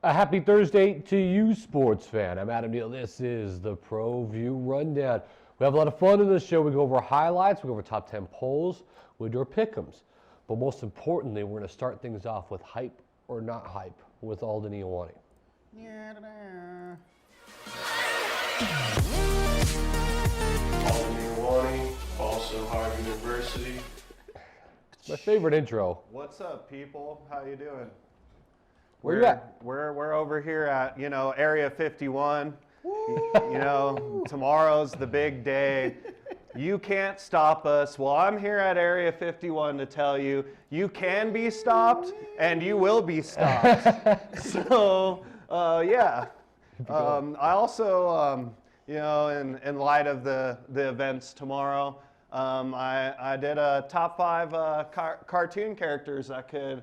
A happy Thursday to you, sports fan. I'm Adam Neal. This is the Proview Rundown. We have a lot of fun in this show. We go over highlights, we go over top 10 polls, we do our pick'ems. But most importantly, we're going to start things off with hype or not hype with Alden Iowani. Alden Iowani, also Harvard University. It's my favorite intro. What's up, people? How you doing? Where you at? We're over here at, Area 51. Tomorrow's the big day. You can't stop us. Well, I'm here at Area 51 to tell you, you can be stopped and you will be stopped. So, yeah. I also, in light of the events tomorrow, I did a top 5 cartoon characters that could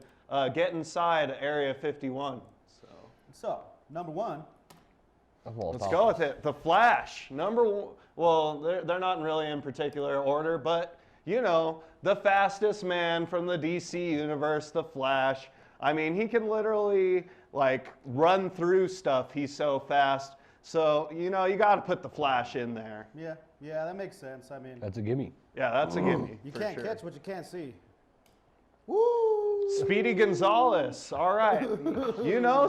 get inside Area 51. So, number one. Let's go with it. The Flash. Number one. Well, they're not really in particular order, but, the fastest man from the DC universe, the Flash. I mean, he can literally, run through stuff. He's so fast. So, you got to put the Flash in there. Yeah, that makes sense. I mean, That's a gimme. Yeah, that's a gimme. you for can't sure. catch what you can't see. Woo! Speedy Gonzalez. All right.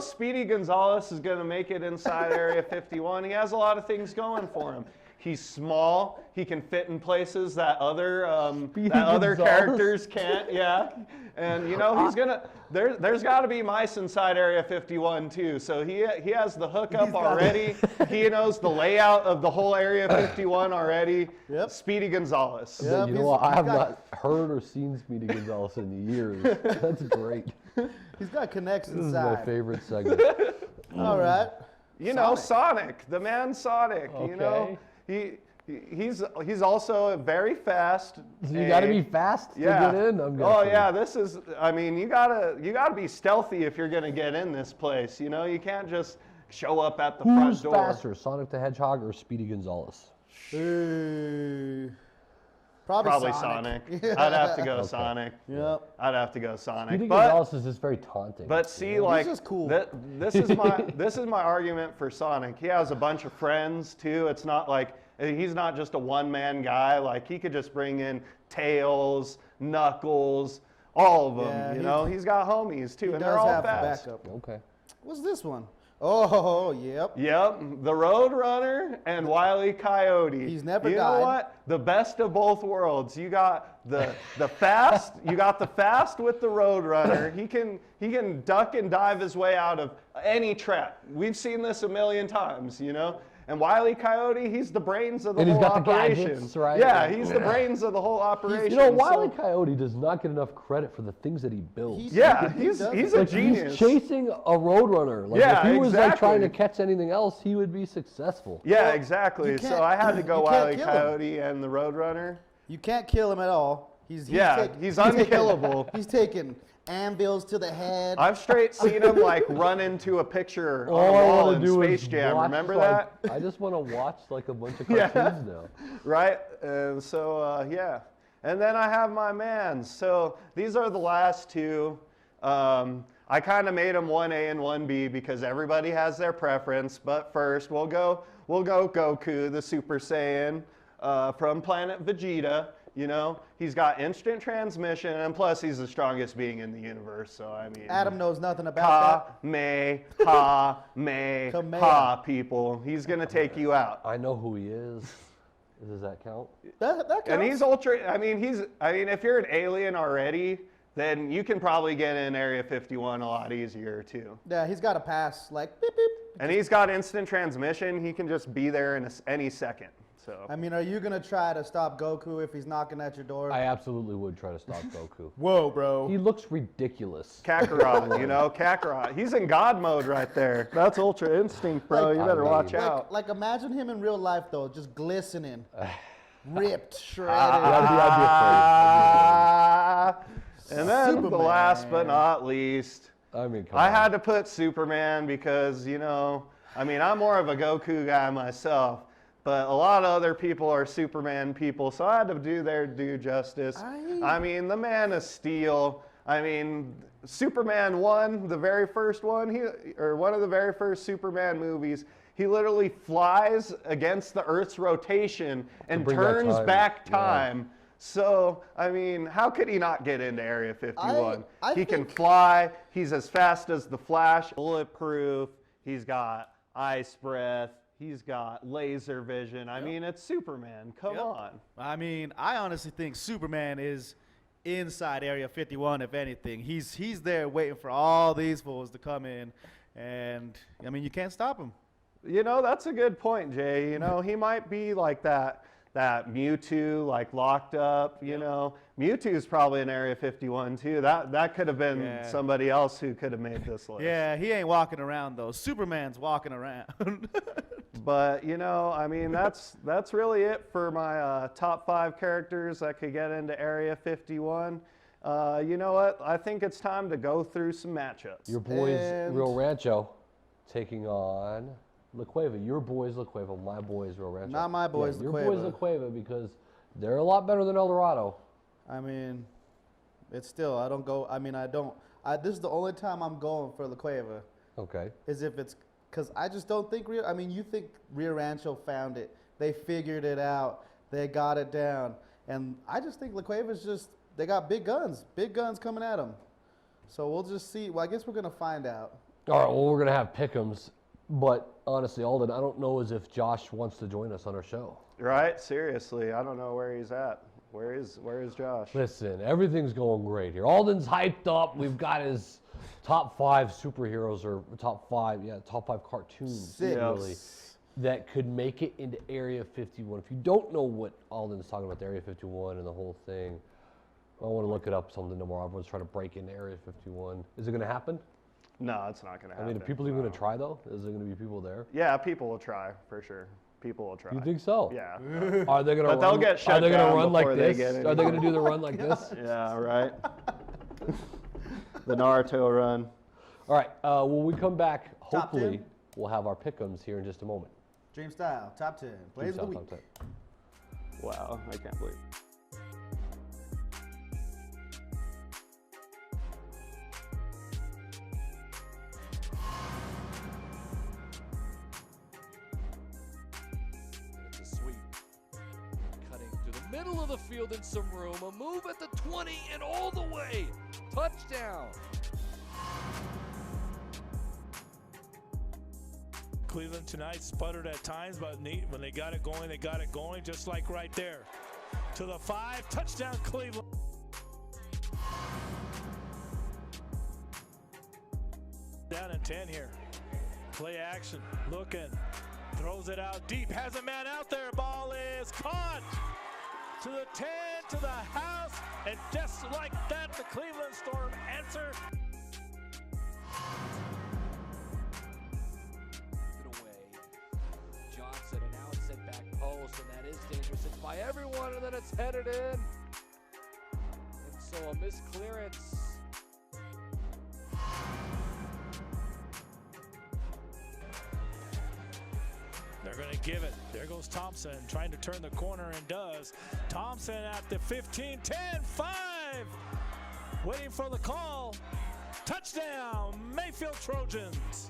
Speedy Gonzalez is going to make it inside Area 51. He has a lot of things going for him. He's small. He can fit in places that other characters can't. Yeah. And he's gonna. There's got to be mice inside Area 51 too. So he has the hookup already. He knows the layout of the whole Area 51 already. Yep. Speedy Gonzalez. Yep, You know what? I have not heard or seen Speedy Gonzalez in years. That's great. He's got connections This is inside. my favorite segment. All right. Sonic, the man Sonic. Okay. He's also very fast. So you got to be fast to get in? I'm guessing. You gotta be stealthy if you're gonna get in this place. You can't just show up at the front door. Who's faster, Sonic the Hedgehog or Speedy Gonzalez? Probably Sonic. I'd have to go Sonic. Yep. I'd have to go Sonic. Speedy Gonzalez is just very taunting. But see, He's just cool. this is my argument for Sonic. He has a bunch of friends too. It's not like he's not just a one-man guy. Like he could just bring in Tails, Knuckles, all of them. Yeah, he's got homies too, He and does they're all have fast. backup. Okay. What's this one? Oh, yep. Yep, the Roadrunner and Wile E. Coyote. He's never You died. know what? The best of both worlds. You got the fast. You got the fast with the Roadrunner. He can duck and dive his way out of any trap. We've seen this a million times. And Wile E. Coyote, he's the brains of the whole got the operation. gadgets, right? Yeah, he's the brains of the whole operation. Wile E. Coyote does not get enough credit for the things that he builds. He's does. a genius. He's chasing a roadrunner. Yeah, if he was exactly. trying to catch anything else, he would be successful. Yeah, exactly. you So can't- I had to go you Wile can't E. kill him. Coyote and the Roadrunner. You can't kill him at all. He's unkillable. He's taking anvils to the head. I've straight seen him run into a picture on a All I wall want in to do Space is Jam. watch, Remember that? I just want to watch a bunch of Yeah. cartoons now. Right? And so, yeah. And then I have my mans. So these are the last two. I kind of made them 1A and 1B because everybody has their preference. But first, we'll go Goku, the Super Saiyan from planet Vegeta. He's got instant transmission, and plus he's the strongest being in the universe. So I mean, Adam knows nothing about Ha, people. He's gonna take you out. I know who he is. Does that count? that. That counts. And he's ultra. I mean, if you're an alien already, then you can probably get in Area 51 a lot easier too. Yeah, he's got a pass like beep beep. And he's got instant transmission. He can just be there in any second. So. I mean, are you gonna try to stop Goku if he's knocking at your door? I absolutely would try to stop Goku. Whoa, bro. He looks ridiculous. Kakarot, Kakarot. He's in God mode right there. That's Ultra Instinct, bro. You better watch out. Like imagine him in real life though, just glistening, ripped, shredded. I'd And then the Superman. last but not least, I mean, come I on. had to put Superman because, I'm more of a Goku guy myself. But a lot of other people are Superman people, so I had to do their due justice. I mean, the Man of Steel. I mean, Superman 1, the very first one, or one of the very first Superman movies, he literally flies against the Earth's rotation and turns back time. Yeah. So, I mean, how could he not get into Area 51? He can fly. He's as fast as the Flash. Bulletproof. He's got ice breath. He's got laser vision. I mean, it's Superman. Come on. I mean, I honestly think Superman is inside Area 51, if anything. He's there waiting for all these fools to come in. And, I mean, you can't stop him. You know, that's a good point, Jay. You know, he might be like that Mewtwo, like locked up, you know. Mewtwo's probably in Area 51 too. That could have been somebody else who could have made this list. Yeah, he ain't walking around though. Superman's walking around. But, you know, I mean, that's really it for my top 5 characters that could get into Area 51. You know what? I think it's time to go through some matchups. Your boys, Real Rancho, taking on La Cueva. Your boys, La Cueva. My boys, Real Rancho. Not my boys, La Cueva. Your boys, La Cueva, because they're a lot better than El Dorado. I mean, it's still, I don't go, I mean, this is the only time I'm going for La Cueva. Okay. Is if it's, because I just don't think I mean, you think Rio Rancho found it. They figured it out. They got it down. And I just think La Cueva's just, they got big guns coming at them. So we'll just see. Well, I guess we're going to find out. All right, well, we're going to have pick'ems. But honestly, Alden, I don't know as if Josh wants to join us on our show. Right? Seriously, I don't know where he's at. Where is Josh? Listen, everything's going great here. Alden's hyped up. We've got his top 5 superheroes, or top 5 cartoons, really, that could make it into Area 51. If you don't know what Alden's talking about, the Area 51 and the whole thing, I want to look it up something tomorrow. Everyone's trying to break into Area 51. Is it going to happen? No, it's not going to happen. I mean, are people even going to try, though? Is there going to be people there? Yeah, people will try, for sure. People will try. You think so? Yeah. Are they going to run? But they'll get shut down. Are they going to run like this? Are they going to do the run like this? Yeah, right. The Naruto run. All right. When we come back, hopefully, we'll have our pick'ems here in just a moment. Dream Style, top 10. Plays of the week. Wow, I can't believe it. Middle of the field in some room, a move at the 20 and all the way. Touchdown. Cleveland tonight sputtered at times, but when they got it going, just like right there. To the 5, touchdown Cleveland. Down in 10 here. Play action, looking, throws it out deep, has a man out there, ball is caught. To the 10, to the house, and just like that, the Cleveland Storm answer. Away. Johnson, and now it's sent back post, and that is dangerous. It's by everyone, and then it's headed in. And so a missed clearance. They're going to give it. There goes Thompson trying to turn the corner and does. Thompson at the 15, 10, 5. Waiting for the call. Touchdown, Mayfield Trojans.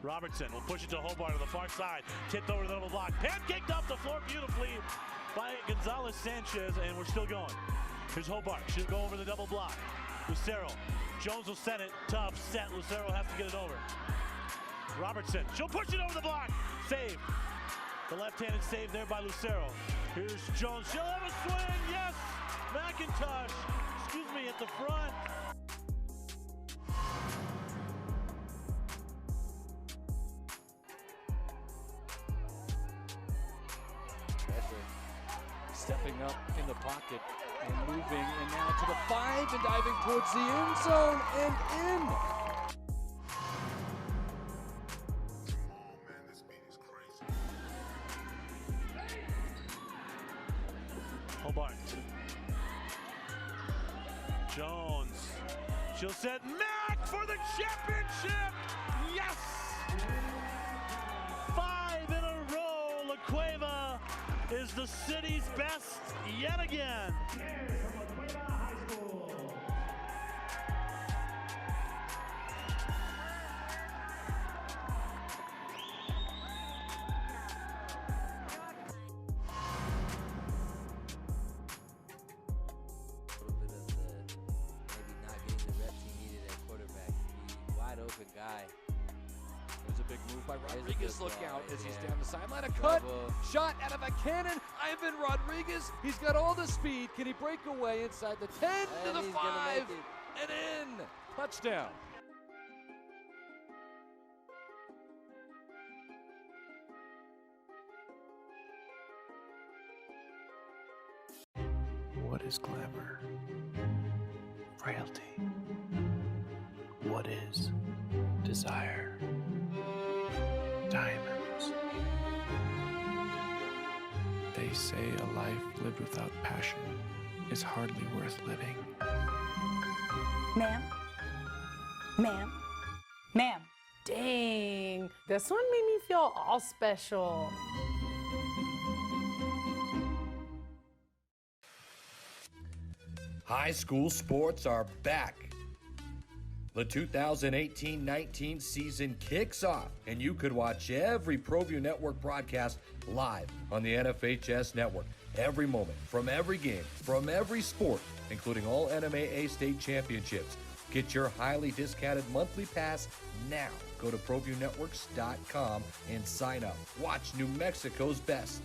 Robertson will push it to Hobart on the far side. Tipped over the double block. Pancaked off the floor beautifully by Gonzalez Sanchez, and we're still going. Here's Hobart. She'll go over the double block. Lucero. Jones will send it. Tough set. Lucero has to get it over. Robertson. She'll push it over the block. Save. The left-handed save there by Lucero. Here's Jones. She'll have a swing. Yes. McIntosh. Excuse me, at the front. Stepping up in the pocket and moving, and now to the 5 and diving towards the end zone and in. Jones. She'll set Mack for the championship. Yes! 5 in a row. La Cueva is the city's best yet again. Open guy. There's a big move by Rodriguez. Look out as he's down the sideline. A Trouble. cut. Shot out of a cannon. Ivan Rodriguez. He's got all the speed. Can he break away inside the 10 to the 5 and in? Touchdown. What is glamour? Frailty. What is desire? Diamonds. They say a life lived without passion is hardly worth living. Ma'am? Ma'am? Ma'am? Dang, this one made me feel all special. High school sports are back. The 2018-19 season kicks off, and you could watch every Proview Network broadcast live on the NFHS network. Every moment, from every game, from every sport, including all NMAA state championships. Get your highly discounted monthly pass now. Go to ProviewNetworks.com and sign up. Watch New Mexico's best.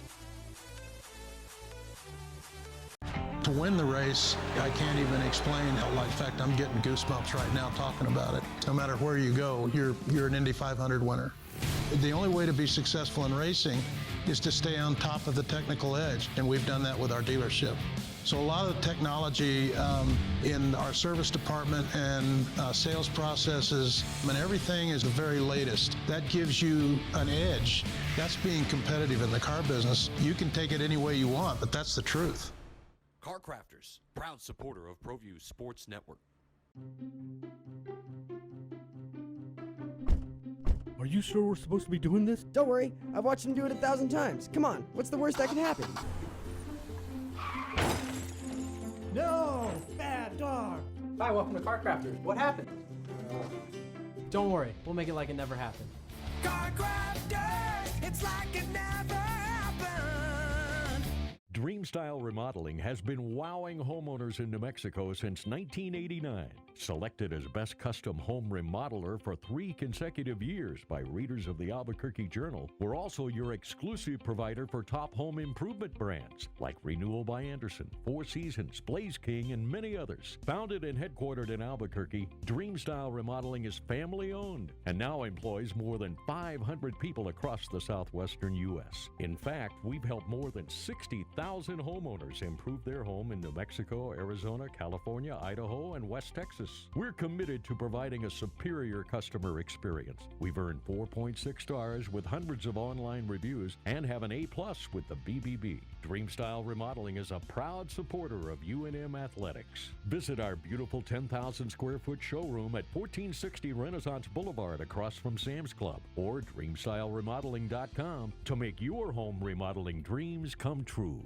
To win the race, I can't even explain how, in fact, I'm getting goosebumps right now talking about it. No matter where you go, you're an Indy 500 winner. The only way to be successful in racing is to stay on top of the technical edge, and we've done that with our dealership. So a lot of the technology in our service department and sales processes, and everything is the very latest. That gives you an edge. That's being competitive in the car business. You can take it any way you want, but that's the truth. Car Crafters, proud supporter of Proview Sports Network. Are you sure we're supposed to be doing this? Don't worry, I've watched him do it 1,000 times. Come on, what's the worst that can happen? No! Bad dog! Hi, welcome to Car Crafters. What happened? Don't worry, we'll make it like it never happened. Car Crafters! It's like it never happened! Dream Style Remodeling has been wowing homeowners in New Mexico since 1989. Selected as Best Custom Home Remodeler for 3 consecutive years by readers of the Albuquerque Journal, we're also your exclusive provider for top home improvement brands like Renewal by Anderson, Four Seasons, Blaze King, and many others. Founded and headquartered in Albuquerque, Dream Style Remodeling is family-owned and now employs more than 500 people across the southwestern U.S. In fact, we've helped more than 60,000 homeowners improve their home in New Mexico, Arizona, California, Idaho, and West Texas. We're committed to providing a superior customer experience. We've earned 4.6 stars with hundreds of online reviews and have an A+ with the BBB. Dream Style Remodeling is a proud supporter of UNM Athletics. Visit our beautiful 10,000 square foot showroom at 1460 Renaissance Boulevard across from Sam's Club, or DreamStyleRemodeling.com to make your home remodeling dreams come true.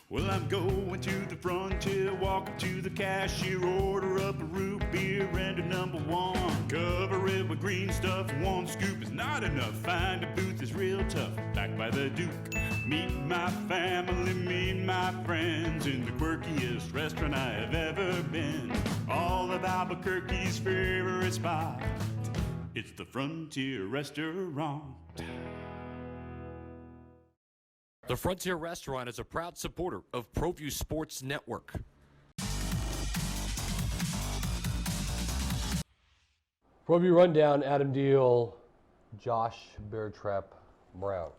Well, I'm going to the frontier, walk up to the cashier, order up a root beer and a #1. Cover it with green stuff, 1 scoop is not enough. Find a booth that's real tough, backed by the Duke. Meet my family, meet my friends in the quirkiest restaurant I have ever been. All of Albuquerque's favorite spot, it's the Frontier Restaurant. The Frontier Restaurant is a proud supporter of Proview Sports Network. Proview Rundown, Adam Deal, Josh Beartrap Brown.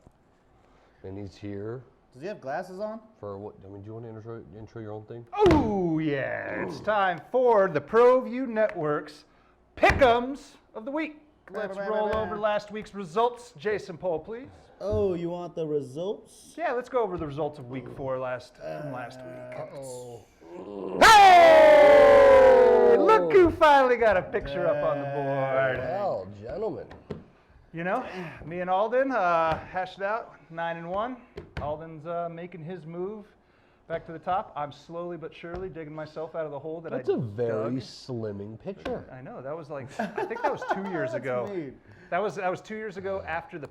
And he's here. Does he have glasses on? For what? I mean, do you want to intro your own thing? Oh, yeah. It's time for the Proview Network's Pick'ems of the Week. Let's roll over last week's results. Jason Poll, please. Oh, you want the results? Yeah, let's go over the results of week 4 from last week. Uh-oh. Hey! Look who finally got a picture up on the board. Well, gentlemen. You know, me and Alden hashed it out, 9-1. Alden's making his move back to the top. I'm slowly but surely digging myself out of the hole that That's I a very dug. slimming picture. I know, that was like, I think that was 2 years ago. neat. That was 2 years ago after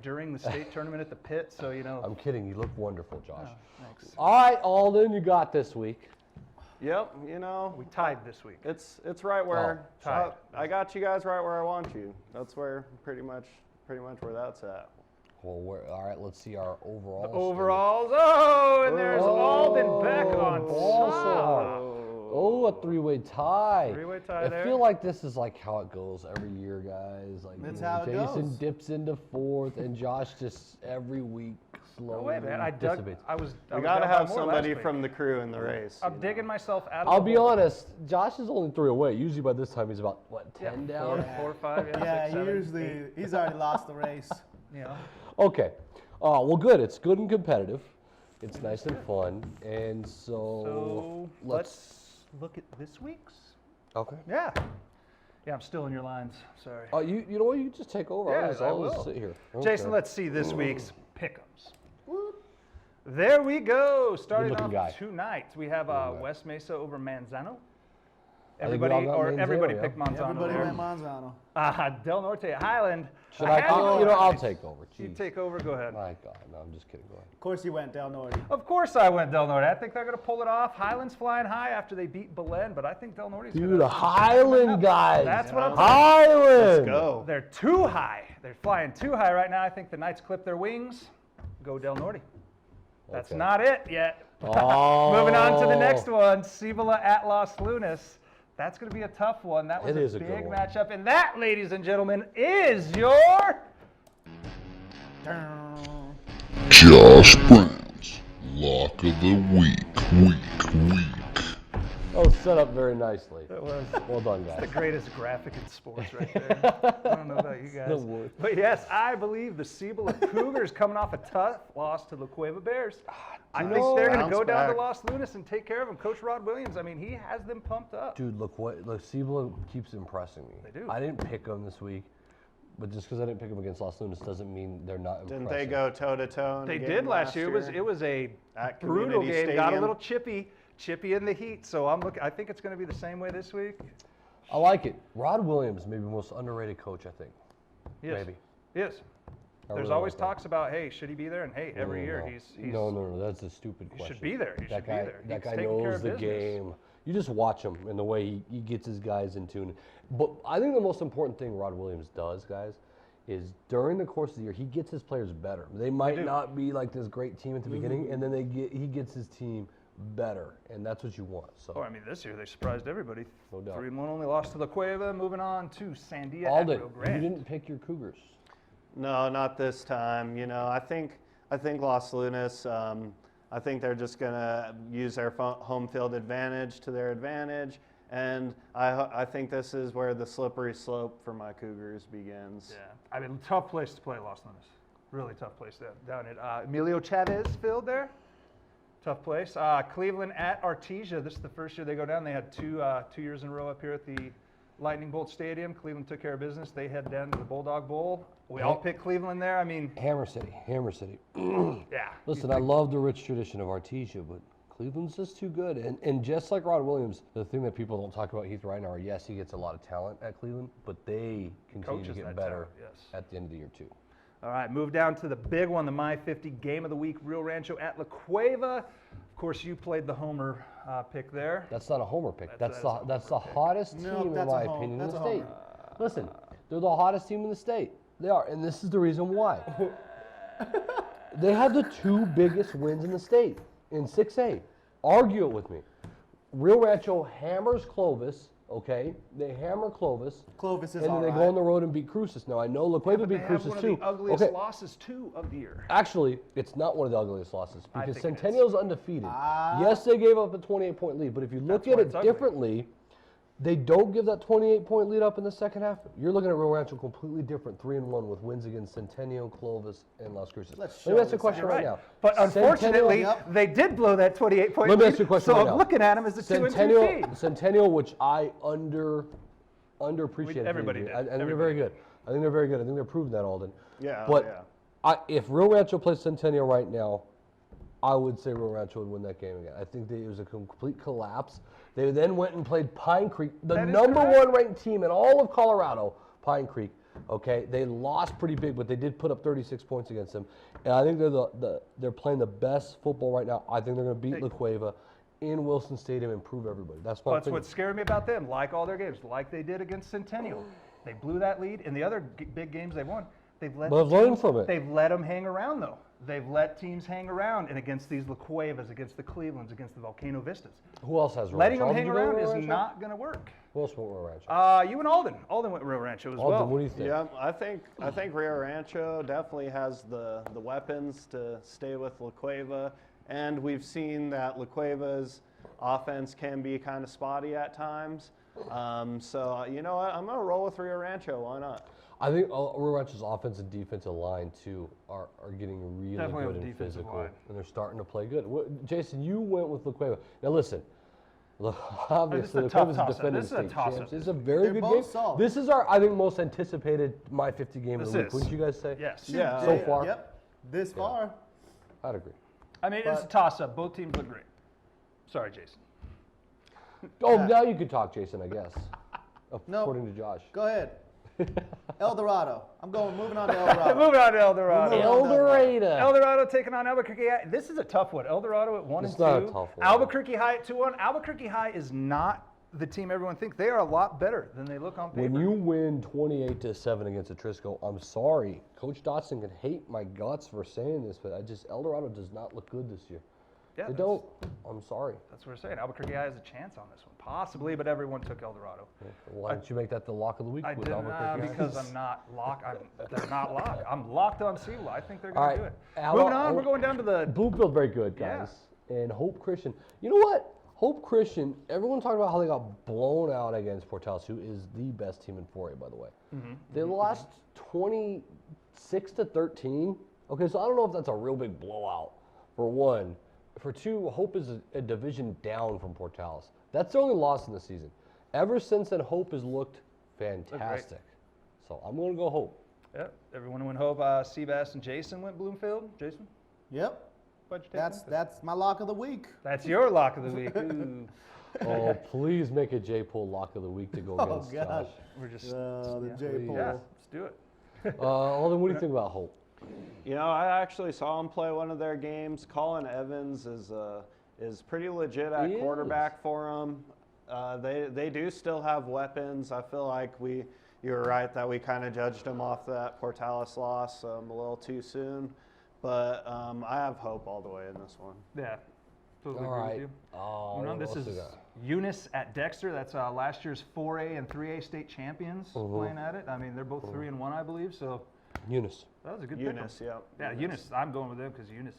during the state tournament at the pit, so you know. I'm kidding. You look wonderful, Josh. Oh, thanks. All right, Alden, you got this week. Yep, you know. We tied this week. It's right where tied. I got you guys right where I want you. That's where pretty much where that's at. Well, all right, let's see our overalls. Overalls. Oh, and there's Alden back on top. Oh, a three-way tie. Three-way tie I there. feel like this is like how it goes every year, guys. Like That's how it Jason goes. dips into fourth, and Josh just every week slowly Oh, wait, man. I dug. dissipates. I was We down got to by have more somebody last week. from the crew in the race. I'm digging myself out of I'll the be hole. honest. Josh is only 3 away. Usually by this time he's about 10 down. 4 or 5. Yeah, Yeah, 6, 7, usually 8. he's already lost the race. Yeah. Okay. Well, good. It's good and competitive. It's nice and fun. And so let's look at this week's. Okay. Yeah. Yeah, I'm still in your lines. Sorry. You know what? You just take over. Yeah, I'll I just will. sit here. Jason, let's see this week's pick'ems. There we go. Starting Good-looking off guy. tonight, we have West Mesa over Manzano. I think we all got Manzano, Everybody yeah. picked Manzano. Everybody there. went Manzano. Del Norte Highland. Should I'll take over. You Jeez. take over. Go ahead. My God, no, I'm just kidding. Go ahead. Of course, you went Del Norte. Of course I went Del Norte. I think they're going to pull it off. Highland's flying high after they beat Belen, but I think Del Norte's going to... Dude, the Highland guys. That's what I'm saying. Highland. Let's go. They're too high. They're flying too high right now. I think the Knights clip their wings. Go Del Norte. That's Okay. not it yet. Oh. Moving on to the next one, Cibola at Los Lunas. That's going to be a tough one. That was It is a a good big one. matchup. And that, ladies and gentlemen, is your... Josh Brown's Lock of the Week. Oh, set up very nicely. That was Well done, guys. the greatest graphic in sports right there. I don't know about you guys. The worst. But yes, I believe the Cibola Cougars coming off a tough loss to the Cueva Bears. I think they're going to go down to Los Lunas and take care of them. Coach Rod Williams, I mean, he has them pumped up. Dude, look, Cibola keeps impressing me. They do. I didn't pick them this week, but just because I didn't pick them against Los Lunas doesn't mean they're not impressive. Didn't they go toe to toe? They did last year. It was a At brutal Community game. Got a Stadium. little chippy in the heat. So I think it's going to be the same way this week. I like it. Rod Williams, maybe the most underrated coach, I think. Yes. Maybe. Yes. I There's really always like that. talks about, hey, should he be there? And hey, every No, year no. he's No, that's a stupid He question. should be there. He that should guy, be there. That He's guy taking care knows of the business. game. You just watch him and the way he gets his guys in tune. But I think the most important thing Rod Williams does, guys, is during the course of the year, he gets his players better. They might not be like this great team at the beginning, and then he gets his team better, and that's what you want. So. Oh, I mean, this year they surprised everybody. No doubt. 3-1 only lost to La Cueva. Moving on to Sandia at Alden, Rio you Grande. didn't pick your Cougars. No, not this time. You know, I think Los Lunas. I think they're just gonna use their home field advantage to their advantage, and I think this is where the slippery slope for my Cougars begins. Yeah, I mean, tough place to play Los Lunas. Really tough place down at Emilio Chavez Field there. Tough place. Cleveland at Artesia. This is the first year they go down. They had two years in a row up here at the Lightning Bolt Stadium. Cleveland took care of business. They head down to the Bulldog Bowl. We all picked Cleveland there. I mean, Hammer City. yeah. Listen, I love the rich tradition of Artesia, but Cleveland's just too good. And just like Rod Williams, the thing that people don't talk about Heath Reiner, yes, he gets a lot of talent at Cleveland, but they continue to Coaches get that better talent, yes. at the end of the year, too. All right, move down to the big one, the My 50 Game of the Week, Rio Rancho at La Cueva. Of course, you played the homer pick there. That's not a homer pick. That's the pick. hottest No, team, in that's my a home- opinion, in that's the a state. homer. Listen, they're the hottest team in the state. They are, and this is the reason why. They have the 2 biggest wins in the state in 6A. Argue it with me. Rio Rancho hammers Clovis, okay? They hammer Clovis. Clovis is and then they all go right. on the road and beat Cruces. Now, I know La Cueva But they beat have Cruces one of too. the ugliest Okay, losses, too, of the year. actually, it's not one of the ugliest losses I because think it is. Centennial's undefeated. Yes, they gave up a 28-point lead, but if you look That's at why it it's ugly. differently, they don't give that 28-point lead up in the second half, you're looking at Rio Rancho completely different, 3-1 with wins against Centennial, Clovis, and Las Cruces. Let me ask you a question right now. But unfortunately, they did blow that 28-point lead. Let me ask you a question so right I'm now. looking at them as a 2-2 team. Centennial, which I underappreciated. Everybody did. I think they're very good. I think they're very good. I think they're proving that, Alden. Yeah. But if Rio Rancho plays Centennial right now, I would say Rio Rancho would win that game again. I think it was a complete collapse. They then went and played Pine Creek, the number one ranked team in all of Colorado, Pine Creek. Okay, they lost pretty big, but they did put up 36 points against them. And I think they're playing the best football right now. I think they're going to beat La Cueva in Wilson Stadium and prove everybody. That's That's what scared me about them. Like all their games, like they did against Centennial, they blew that lead. In the other big games they've won, they've let They've let them hang around though. They've let teams hang around, and against these La Cuevas, against the Clevelands, against the Volcano Vistas. Who else has Rio Letting Rancho? them hang around is not going to work. Who else went Rio Rancho? You and Alden. Alden went Rio Rancho as well. Alden, what do you think? Yeah, I think Rio Rancho definitely has the weapons to stay with La Cueva, and we've seen that La Cueva's offense can be kind of spotty at times. So you know what? I'm going to roll with Rio Rancho. Why not? I think Rio Rancho's offensive and defensive line, too, are getting really Definitely good with and defensive physical. line. And they're starting to play good. Jason, you went with La Cueva. Now, listen. Obviously, La Cueva's defending state champs. This is a very good game. Solid. This is our, I think, most anticipated My 50 game of the week. Wouldn't you guys say? Yes. Yeah. So far? Yep. This far. I'd agree. I mean, it's a toss-up. Both teams look great. Sorry, Jason. Oh, now you could talk, Jason, I guess. No. According to Josh. Go ahead. El Dorado. Moving on to El Dorado. Moving on to El Dorado. El Dorado. El Dorado taking on Albuquerque High. This is a tough one. El Dorado at 1-2. It's not a tough one. Albuquerque High at 2-1. Albuquerque High is not the team everyone thinks. They are a lot better than they look on paper. When you win 28-7 against Atrisco, I'm sorry. Coach Dotson can hate my guts for saying this, but El Dorado does not look good this year. Yeah, they don't. I'm sorry. That's what we're saying. Albuquerque High has a chance on this one. Possibly, but everyone took El Dorado. Why didn't you make that the lock of the week? I with did Albuquerque not High? because I'm not locked. They're not locked. I'm locked on Seawell. I think they're All going right. to do it. Moving on, we're going down to the Bloomfield, very good, guys. And Hope Christian. You know what? Hope Christian, everyone talked about how they got blown out against Portales, who is the best team in 4A, by the way. They lost 26-13. Okay, so I don't know if that's a real big blowout, for one. For two, Hope is a division down from Portales. That's their only loss in the season. Ever since then, Hope has looked fantastic. So I'm going to go Hope. Yep, everyone went Hope. Seabass and Jason went Bloomfield. Jason? Yep. What'd you take? That's my lock of the week. That's your lock of the week. Ooh. Oh, please make a J-Poll lock of the week to go against gosh. Josh. We're just The J-Poll. yeah, let's do it. Alden, what do you think about Hope? You know, I actually saw him play one of their games. Colin Evans is pretty legit at quarterback for them. They do still have weapons. I feel like you were right that we kind of judged them off that Portales loss a little too soon. But I have Hope all the way in this one. Yeah, totally All agree right. with you. Oh, Moving on, what this else is we got? Eunice at Dexter. That's last year's 4A and 3A state champions playing at it. I mean, they're both 3-1, I believe. So Eunice. that was a good Eunice, pick. yeah. Yeah, Eunice. I'm going with them because Eunice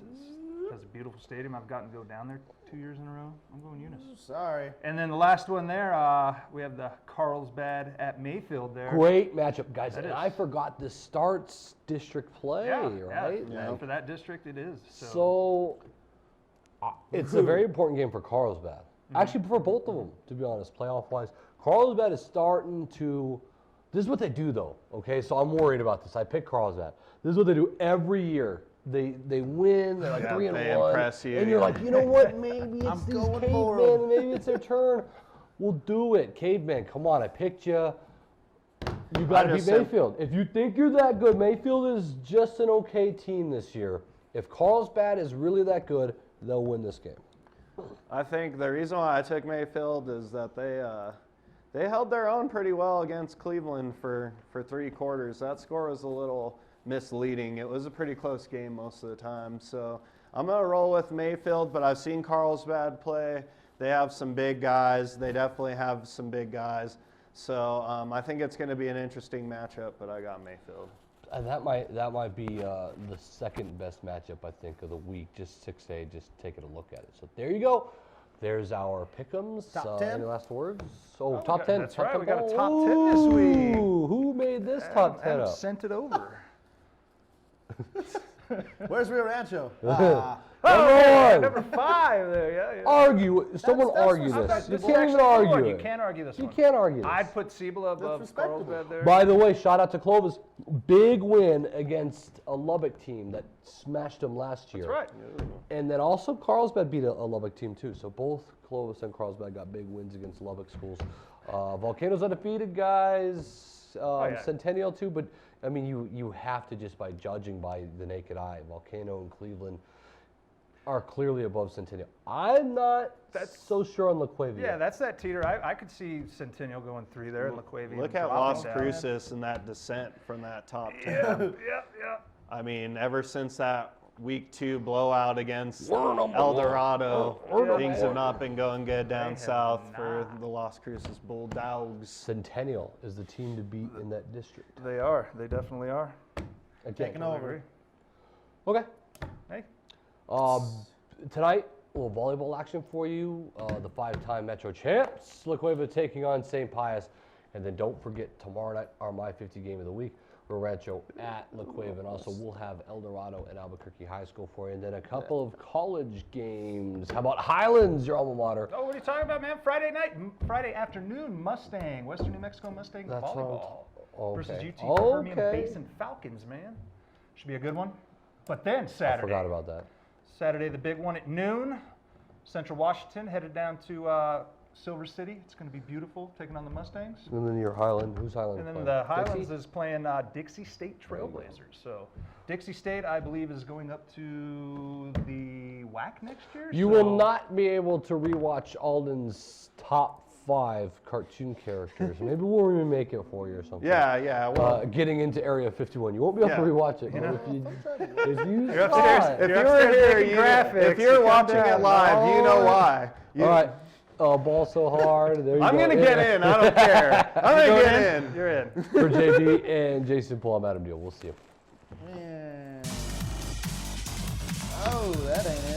has a beautiful stadium. I've gotten to go down there 2 years in a row. I'm going Eunice. Sorry. And then the last one there, we have the Carlsbad at Mayfield there. Great matchup, guys. That And is. I forgot this starts district play, right? Yeah. And for that district, it is. So it's a very important game for Carlsbad. Actually, for both of them, to be honest, playoff-wise. Carlsbad is starting to – this is what they do, though, okay? So I'm worried about this. I picked Carlsbad. This is what they do every year. They win. They're like 3-1. They impress you. And you're like, you know what? Maybe it's I'm these going for cavemen, 'em. and maybe it's their turn. We'll do it. Caveman, come on. I picked you. You got to beat just said- Mayfield. If you think you're that good, Mayfield is just an okay team this year. If Carlsbad is really that good, they'll win this game. I think the reason why I took Mayfield is that they held their own pretty well against Cleveland for 3 quarters. That score was a little misleading. It was a pretty close game most of the time. So I'm going to roll with Mayfield, but I've seen Carlsbad play. They have some big guys. They definitely have some big guys. So I think it's going to be an interesting matchup, but I got Mayfield. That might be the second best matchup, I think, of the week. Just 6A, just taking a look at it. So there you go. There's our pick'ems. Top 10? Any last words? Oh, top 10. That's top right. 10 We got a poll. top 10 this week. Ooh, who made this top 10 Adam up? sent it over. Where's Rio Rancho? Number 5 there. Yeah. Argue. Someone that's argue this. respectable. You This is can't even actually a good argue one. it. You can't argue this You one. can't argue this. I'd put Cibola above respectable. Carlsbad there. By the way, shout out to Clovis. Big win against a Lubbock team that smashed them last year. That's right. And then also Carlsbad beat a Lubbock team too. So both Clovis and Carlsbad got big wins against Lubbock schools. Volcano's undefeated, guys. yeah. Centennial too, but I mean, you have to just by judging by the naked eye, Volcano and Cleveland are clearly above Centennial. I'm not so sure on LaQuavia. Yeah, that's that teeter. I could see Centennial going 3 there and LaQuavia. Look at Las Cruces and that descent from that top 10. Yeah. I mean, ever since that week 2 blowout against El Dorado, things have not been going good down south for the Las Cruces Bulldogs. Centennial is the team to beat in that district. They are. They definitely are. Taking over. Okay. Hey. Tonight, a little volleyball action for you. The 5-time Metro champs, LaQuava taking on St. Pius. And then don't forget, tomorrow night, our My 50 game of the week, Rio Rancho at LaQuava. And also, we'll have El Dorado and Albuquerque High School for you. And then a couple of college games. How about Highlands, your alma mater? Oh, what are you talking about, man? Friday afternoon, Mustang, Western New Mexico Mustangs That's volleyball versus okay. UT Permian Basin Falcons, man. Should be a good one. But then Saturday. I forgot about that. Saturday, the big one at noon. Central Washington headed down to Silver City. It's going to be beautiful, taking on the Mustangs. And then your Highland. Who's Highland And then playing? the Highlands Dixie? is playing Dixie State Trailblazers. So Dixie State, I believe, is going up to the WAC next year. You will not be able to rewatch Alden's top 5 cartoon characters. Maybe we'll remake it for you or something. Yeah. Well, getting into Area 51. You won't be able to rewatch it. But if you you're upstairs. If you're watching it live, you know why. All right. Ball so hard. There you I'm go. going to get in. I don't care. I'm going to get in. You're in. For JB and Jason Paul, I'm Adam Deal. We'll see you. Man. Oh, that ain't it.